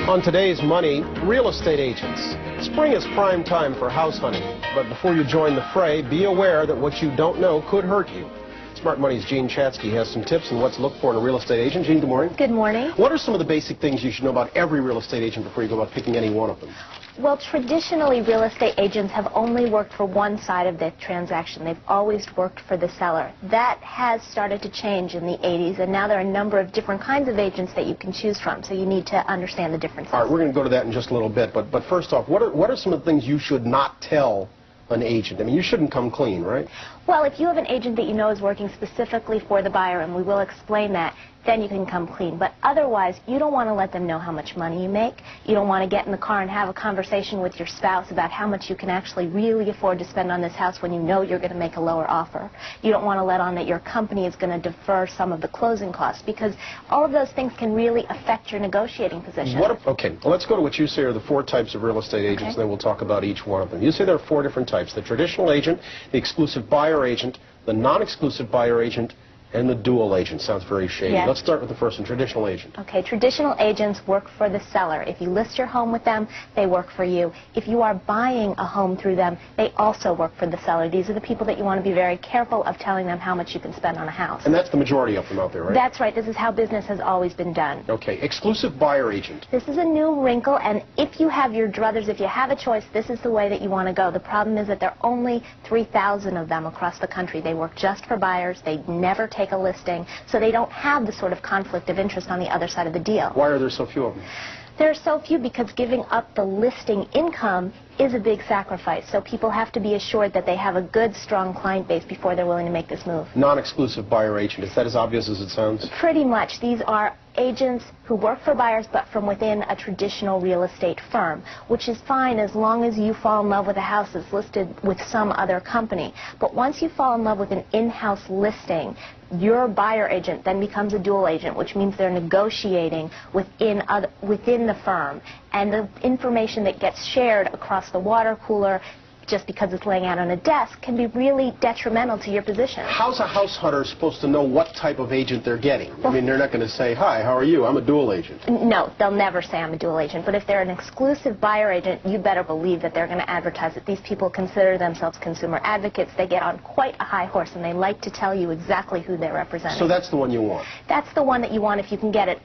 On today's Money, real estate agents. Spring is prime time for house hunting, but before you join the fray, be aware that what you don't know could hurt you. Smart Money's Gene Chatzky has some tips on what to look for in a real estate agent. Gene, good morning. Good morning. What are some of the basic things you should know about every real estate agent before you go about picking any one of them? Well, traditionally, real estate agents have only worked for one side of the transaction. They've always worked for the seller. That has started to change in the 80s, and now there are a number of different kinds of agents that you can choose from, so you need to understand the differences. All right, we're going to go to that in just a little bit, but first off, what are some of the things you should not tell an agent? I mean, you shouldn't come clean, right? Well, if you have an agent that you know is working specifically for the buyer, and we will explain that, then you can come clean. But otherwise, you don't want to let them know how much money you make. You don't want to get in the car and have a conversation with your spouse about how much you can actually really afford to spend on this house when you know you're going to make a lower offer. You don't want to let on that your company is going to defer some of the closing costs, because all of those things can really affect your negotiating position. Okay, well, let's go to what you say are the 4 types of real estate agents, and then we'll talk about each one of them. You say there are 4 different types: the traditional agent, the exclusive buyer agent, the non-exclusive buyer agent, and the dual agent. Sounds very shady. Yes. Let's start with the first one, traditional agent. Okay, traditional agents work for the seller. If you list your home with them, they work for you. If you are buying a home through them, they also work for the seller. These are the people that you want to be very careful of telling them how much you can spend on a house. And that's the majority of them out there, right? That's right. This is how business has always been done. Okay, exclusive buyer agent. This is a new wrinkle, and if you have your druthers, if you have a choice, this is the way that you want to go. The problem is that there are only 3,000 of them across the country. They work just for buyers. They never take a listing. So they don't have the sort of conflict of interest on the other side of the deal. Why are there so few of them? There are so few because giving up the listing income is a big sacrifice. So people have to be assured that they have a good, strong client base before they're willing to make this move. Non-exclusive buyer agent. Is that as obvious as it sounds? Pretty much. These are agents who work for buyers but from within a traditional real estate firm, which is fine as long as you fall in love with a house that's listed with some other company. But once you fall in love with an in-house listing, your buyer agent then becomes a dual agent, which means they're negotiating within the firm. And the information that gets shared across the water cooler, just because it's laying out on a desk, can be really detrimental to your position. How's a house hunter supposed to know what type of agent they're getting? I mean, they're not going to say, "Hi, how are you? I'm a dual agent." No, they'll never say I'm a dual agent. But if they're an exclusive buyer agent, you better believe that they're going to advertise it. These people consider themselves consumer advocates. They get on quite a high horse, and they like to tell you exactly who they're representing. So that's the one you want? That's the one that you want if you can get it.